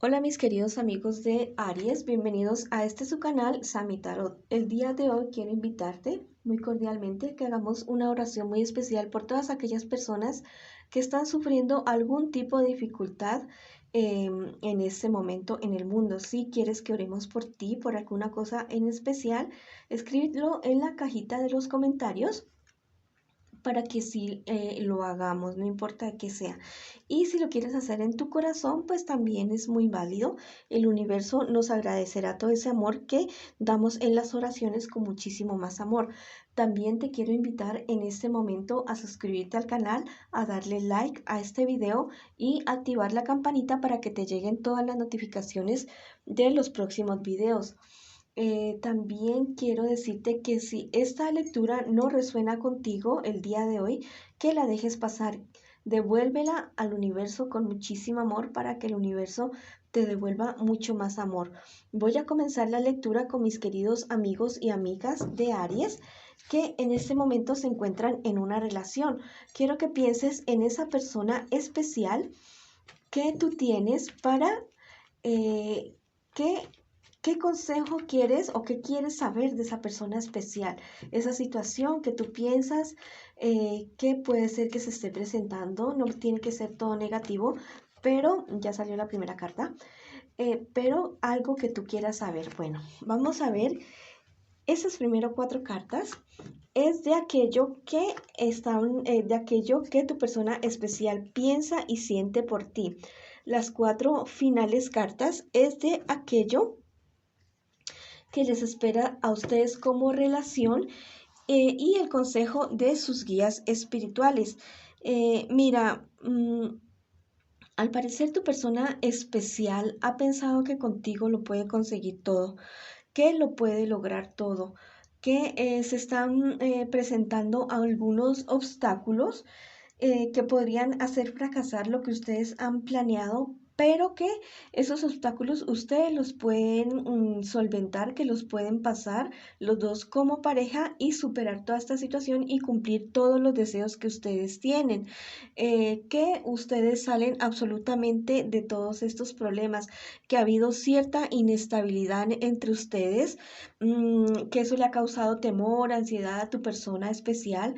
Hola mis queridos amigos de Aries, bienvenidos a su canal Sami Tarot. El día de hoy quiero invitarte muy cordialmente que hagamos una oración muy especial por todas aquellas personas que están sufriendo algún tipo de dificultad en este momento en el mundo. Si quieres que oremos por ti, por alguna cosa en especial, escríbelo en la cajita de los comentarios para que sí lo hagamos, no importa que sea. Y si lo quieres hacer en tu corazón, pues también es muy válido. El universo nos agradecerá todo ese amor que damos en las oraciones con muchísimo más amor. También te quiero invitar en este momento a suscribirte al canal, a darle like a este video y activar la campanita para que te lleguen todas las notificaciones de los próximos videos. También quiero decirte que si esta lectura no resuena contigo el día de hoy, que la dejes pasar. Devuélvela al universo con muchísimo amor para que el universo te devuelva mucho más amor. Voy a comenzar la lectura con mis queridos amigos y amigas de Aries que en este momento se encuentran en una relación. Quiero que pienses en esa persona especial que tú tienes para eh, que ¿qué consejo quieres o qué quieres saber de esa persona especial? Esa situación que tú piensas que puede ser que se esté presentando, no tiene que ser todo negativo, pero ya salió la primera carta, pero algo que tú quieras saber. Bueno, vamos a ver esas primeras cuatro cartas. Es de aquello que de aquello que tu persona especial piensa y siente por ti. Las cuatro finales cartas es de aquello que les espera a ustedes como relación y el consejo de sus guías espirituales. Mira, al parecer tu persona especial ha pensado que contigo lo puede conseguir todo, que lo puede lograr todo, que se están presentando algunos obstáculos que podrían hacer fracasar lo que ustedes han planeado, pero que esos obstáculos ustedes los pueden solventar, que los pueden pasar los dos como pareja y superar toda esta situación y cumplir todos los deseos que ustedes tienen, que ustedes salen absolutamente de todos estos problemas, que ha habido cierta inestabilidad entre ustedes, que eso le ha causado temor, ansiedad a tu persona especial,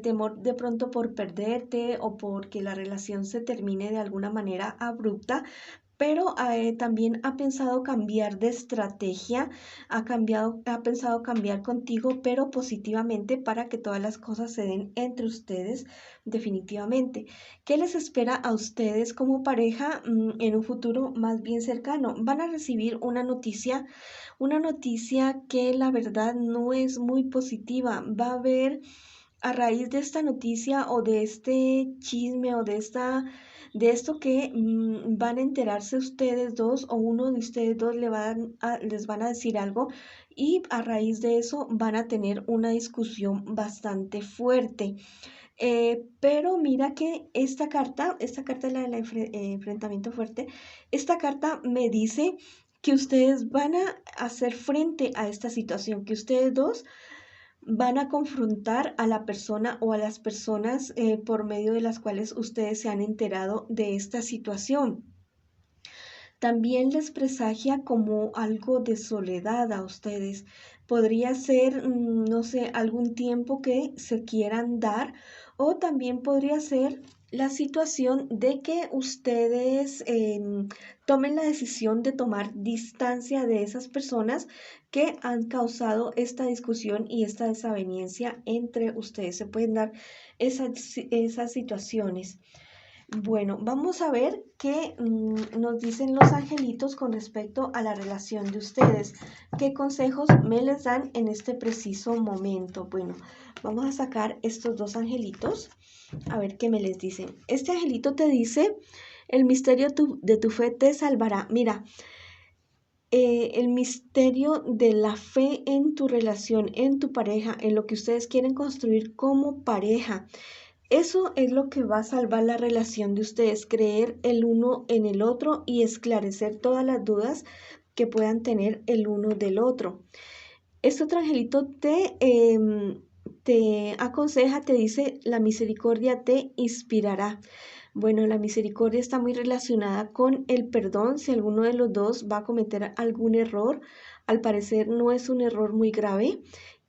temor de pronto por perderte o porque la relación se termine de alguna manera abrupta, pero también ha pensado cambiar de estrategia, ha pensado cambiar contigo, pero positivamente para que todas las cosas se den entre ustedes definitivamente. ¿Qué les espera a ustedes como pareja en un futuro más bien cercano? Van a recibir una noticia que la verdad no es muy positiva. Va a haber a raíz de esta noticia o de este chisme o de esto que van a enterarse ustedes dos o uno de ustedes dos les van a decir algo y a raíz de eso van a tener una discusión bastante fuerte. Pero mira que esta carta es la del enfrentamiento fuerte, esta carta me dice que ustedes van a hacer frente a esta situación, que ustedes dos van a confrontar a la persona o a las personas por medio de las cuales ustedes se han enterado de esta situación. También les presagia como algo de soledad a ustedes. Podría ser, no sé, algún tiempo que se quieran dar o también podría ser la situación de que ustedes tomen la decisión de tomar distancia de esas personas que han causado esta discusión y esta desaveniencia entre ustedes. Se pueden dar esas situaciones. Bueno, vamos a ver qué nos dicen los angelitos con respecto a la relación de ustedes. ¿Qué consejos me les dan en este preciso momento? Bueno, vamos a sacar estos dos angelitos a ver qué me les dicen. Este angelito te dice, el misterio de tu fe te salvará. Mira, el misterio de la fe en tu relación, en tu pareja, en lo que ustedes quieren construir como pareja. Eso es lo que va a salvar la relación de ustedes, creer el uno en el otro y esclarecer todas las dudas que puedan tener el uno del otro. Este otro angelito te aconseja, te dice, la misericordia te inspirará. Bueno, la misericordia está muy relacionada con el perdón si alguno de los dos va a cometer algún error. Al parecer no es un error muy grave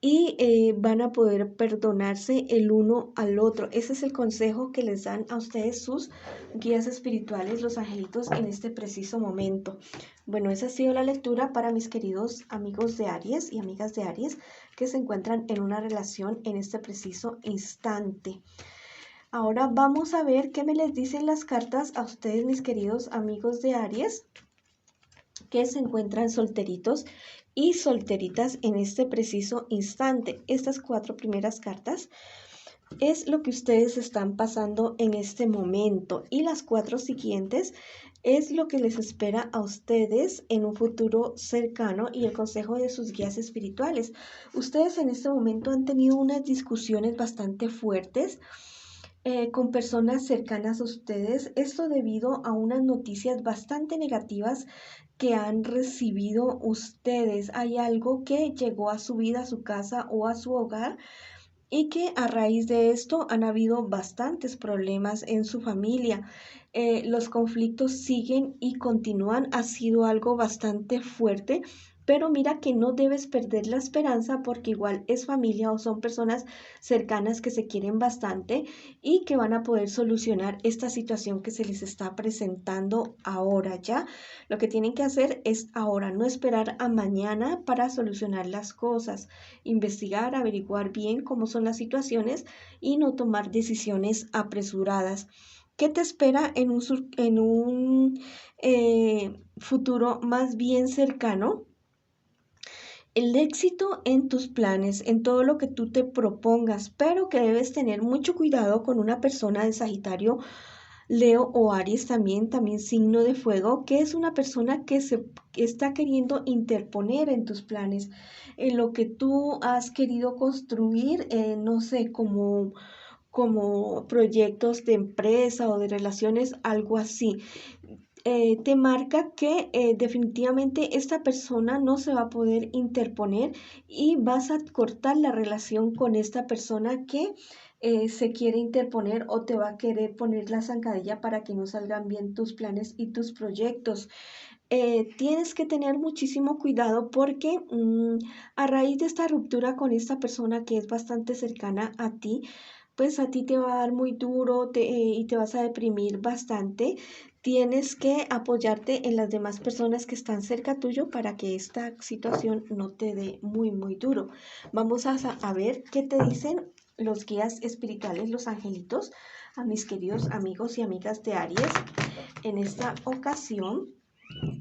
y van a poder perdonarse el uno al otro. Ese es el consejo que les dan a ustedes sus guías espirituales, los angelitos, en este preciso momento. Bueno, esa ha sido la lectura para mis queridos amigos de Aries y amigas de Aries que se encuentran en una relación en este preciso instante. Ahora vamos a ver qué me les dicen las cartas a ustedes, mis queridos amigos de Aries, que se encuentran solteritos y solteritas en este preciso instante. Estas 4 primeras cartas es lo que ustedes están pasando en este momento y las 4 siguientes es lo que les espera a ustedes en un futuro cercano y el consejo de sus guías espirituales. Ustedes en este momento han tenido unas discusiones bastante fuertes con personas cercanas a ustedes, esto debido a unas noticias bastante negativas que han recibido ustedes. Hay algo que llegó a su vida, a su casa o a su hogar y que a raíz de esto han habido bastantes problemas en su familia. Los conflictos siguen y continúan. Ha sido algo bastante fuerte, pero mira que no debes perder la esperanza porque igual es familia o son personas cercanas que se quieren bastante y que van a poder solucionar esta situación que se les está presentando ahora ya. Lo que tienen que hacer es ahora, no esperar a mañana para solucionar las cosas, investigar, averiguar bien cómo son las situaciones y no tomar decisiones apresuradas. ¿Qué te espera en un futuro más bien cercano? El éxito en tus planes, en todo lo que tú te propongas, pero que debes tener mucho cuidado con una persona de Sagitario, Leo o Aries también signo de fuego, que es una persona que está queriendo interponer en tus planes, en lo que tú has querido construir, no sé, como proyectos de empresa o de relaciones, algo así. Te marca que definitivamente esta persona no se va a poder interponer y vas a cortar la relación con esta persona que se quiere interponer o te va a querer poner la zancadilla para que no salgan bien tus planes y tus proyectos. Tienes que tener muchísimo cuidado porque a raíz de esta ruptura con esta persona que es bastante cercana a ti, pues a ti te va a dar muy duro y te vas a deprimir bastante. Tienes que apoyarte en las demás personas que están cerca tuyo para que esta situación no te dé muy duro. Vamos a ver qué te dicen los guías espirituales, los angelitos, a mis queridos amigos y amigas de Aries en esta ocasión.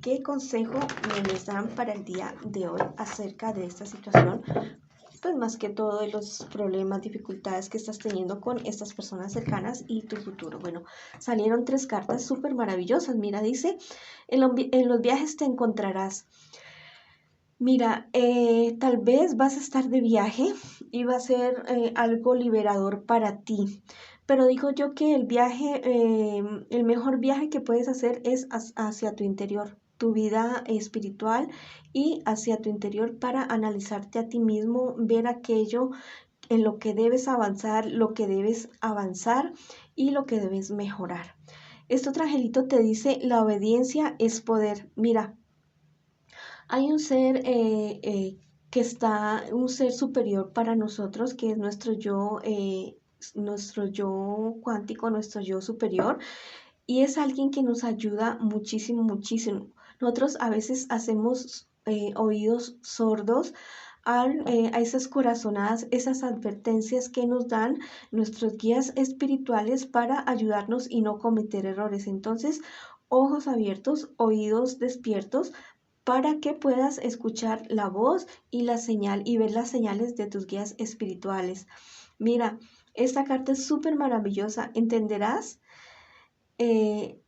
¿Qué consejo me les dan para el día de hoy acerca de esta situación? Pues más que todo de los problemas, dificultades que estás teniendo con estas personas cercanas y tu futuro. Bueno, salieron 3 cartas súper maravillosas. Mira, dice, en los viajes te encontrarás. Mira, tal vez vas a estar de viaje y va a ser algo liberador para ti. Pero digo yo que el mejor viaje que puedes hacer es hacia tu interior, tu vida espiritual y hacia tu interior para analizarte a ti mismo, ver aquello en lo que debes avanzar, lo que debes avanzar y lo que debes mejorar. Este otro angelito te dice, la obediencia es poder. Mira, hay un ser un ser superior para nosotros, que es nuestro yo cuántico, nuestro yo superior, y es alguien que nos ayuda muchísimo. Nosotros a veces hacemos oídos sordos a esas corazonadas, esas advertencias que nos dan nuestros guías espirituales para ayudarnos y no cometer errores. Entonces, ojos abiertos, oídos despiertos para que puedas escuchar la voz y la señal y ver las señales de tus guías espirituales. Mira, esta carta es súper maravillosa. Entenderás eh,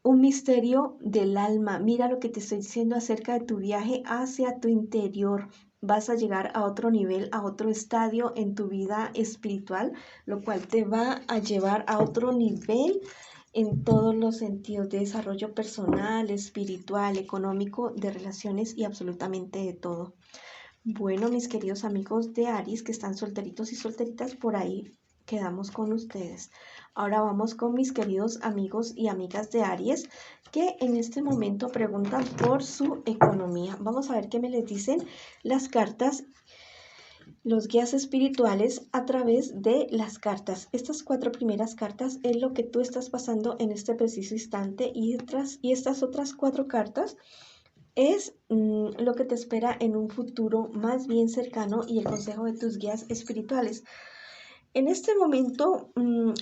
un misterio del alma. Mira lo que te estoy diciendo acerca de tu viaje hacia tu interior. Vas a llegar a otro nivel, a otro estadio en tu vida espiritual, lo cual te va a llevar a otro nivel en todos los sentidos de desarrollo personal, espiritual, económico, de relaciones y absolutamente de todo. Bueno, mis queridos amigos de Aries que están solteritos y solteritas por ahí, quedamos con ustedes. Ahora vamos con mis queridos amigos y amigas de Aries que en este momento preguntan por su economía. Vamos a ver qué me les dicen las cartas, los guías espirituales a través de las cartas. Estas 4 primeras cartas es lo que tú estás pasando en este preciso instante y estas otras 4 cartas es lo que te espera en un futuro más bien cercano y el consejo de tus guías espirituales. En este momento,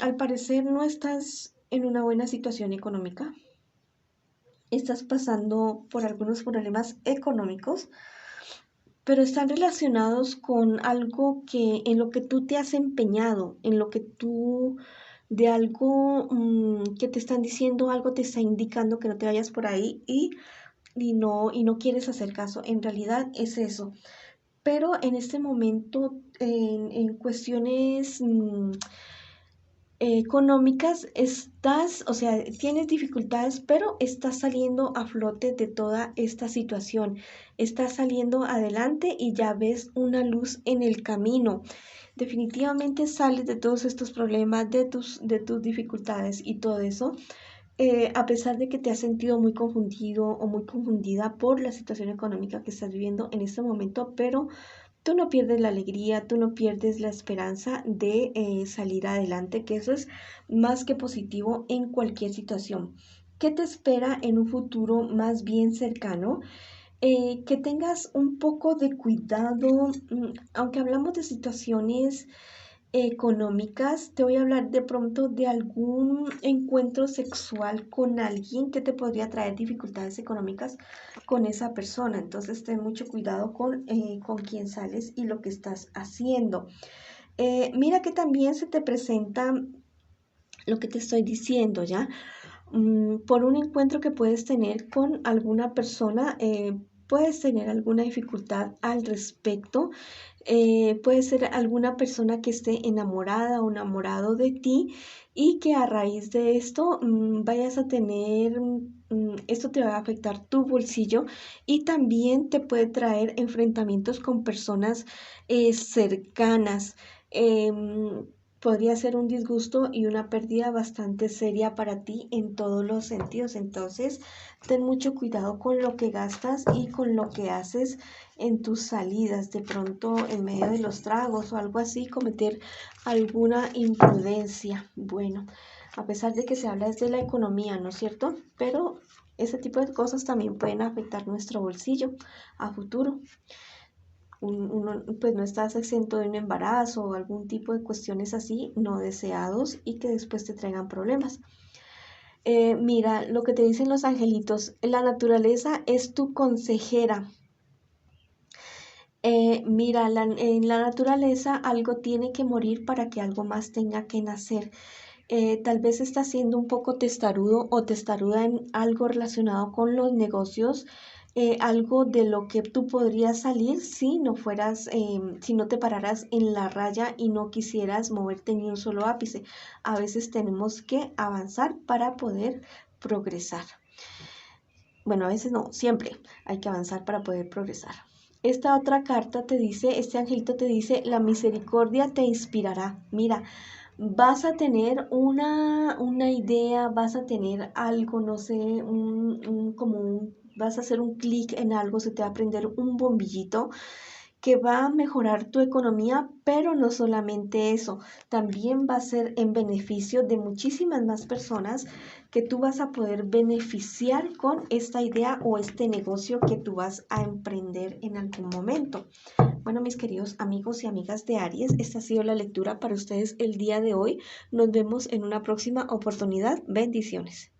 al parecer, no estás en una buena situación económica. Estás pasando por algunos problemas económicos, pero están relacionados con algo que en lo que tú te has empeñado, en lo que tú de algo que te están diciendo, algo te está indicando que no te vayas por ahí y no quieres hacer caso. En realidad es eso. Pero en este momento, en cuestiones económicas, o sea, tienes dificultades, pero estás saliendo a flote de toda esta situación. Estás saliendo adelante y ya ves una luz en el camino. Definitivamente sales de todos estos problemas, de tus dificultades y todo eso. A pesar de que te has sentido muy confundido o muy confundida por la situación económica que estás viviendo en este momento, pero tú no pierdes la alegría, tú no pierdes la esperanza de salir adelante, que eso es más que positivo en cualquier situación. ¿Qué te espera en un futuro más bien cercano? Que tengas un poco de cuidado, aunque hablamos de situaciones económicas, te voy a hablar de pronto de algún encuentro sexual con alguien que te podría traer dificultades económicas con esa persona. Entonces, ten mucho cuidado con quién sales y lo que estás haciendo. Mira que también se te presenta lo que te estoy diciendo, ¿ya? Por un encuentro que puedes tener con alguna persona, puedes tener alguna dificultad al respecto. Puede ser alguna persona que esté enamorada o enamorado de ti y que a raíz de esto vayas a tener, esto te va a afectar tu bolsillo y también te puede traer enfrentamientos con personas cercanas. Podría ser un disgusto y una pérdida bastante seria para ti en todos los sentidos. Entonces, ten mucho cuidado con lo que gastas y con lo que haces en tus salidas. De pronto, en medio de los tragos o algo así, cometer alguna imprudencia. Bueno, a pesar de que se habla desde la economía, ¿no es cierto? Pero ese tipo de cosas también pueden afectar nuestro bolsillo a futuro. Uno pues no estás exento de un embarazo o algún tipo de cuestiones así no deseados y que después te traigan problemas. Mira, lo que te dicen los angelitos, la naturaleza es tu consejera. Mira, en la naturaleza algo tiene que morir para que algo más tenga que nacer. Tal vez estás siendo un poco testarudo o testaruda en algo relacionado con los negocios, algo de lo que tú podrías salir si no fueras, si no te pararas en la raya y no quisieras moverte ni un solo ápice. A veces tenemos que avanzar para poder progresar. Bueno, a veces no, siempre hay que avanzar para poder progresar. Esta otra carta te dice, este angelito te dice, la misericordia te inspirará. Mira, vas a tener una idea, vas a tener algo, no sé, vas a hacer un clic en algo, se te va a prender un bombillito que va a mejorar tu economía, pero no solamente eso, también va a ser en beneficio de muchísimas más personas que tú vas a poder beneficiar con esta idea o este negocio que tú vas a emprender en algún momento. Bueno, mis queridos amigos y amigas de Aries, esta ha sido la lectura para ustedes el día de hoy. Nos vemos en una próxima oportunidad. Bendiciones.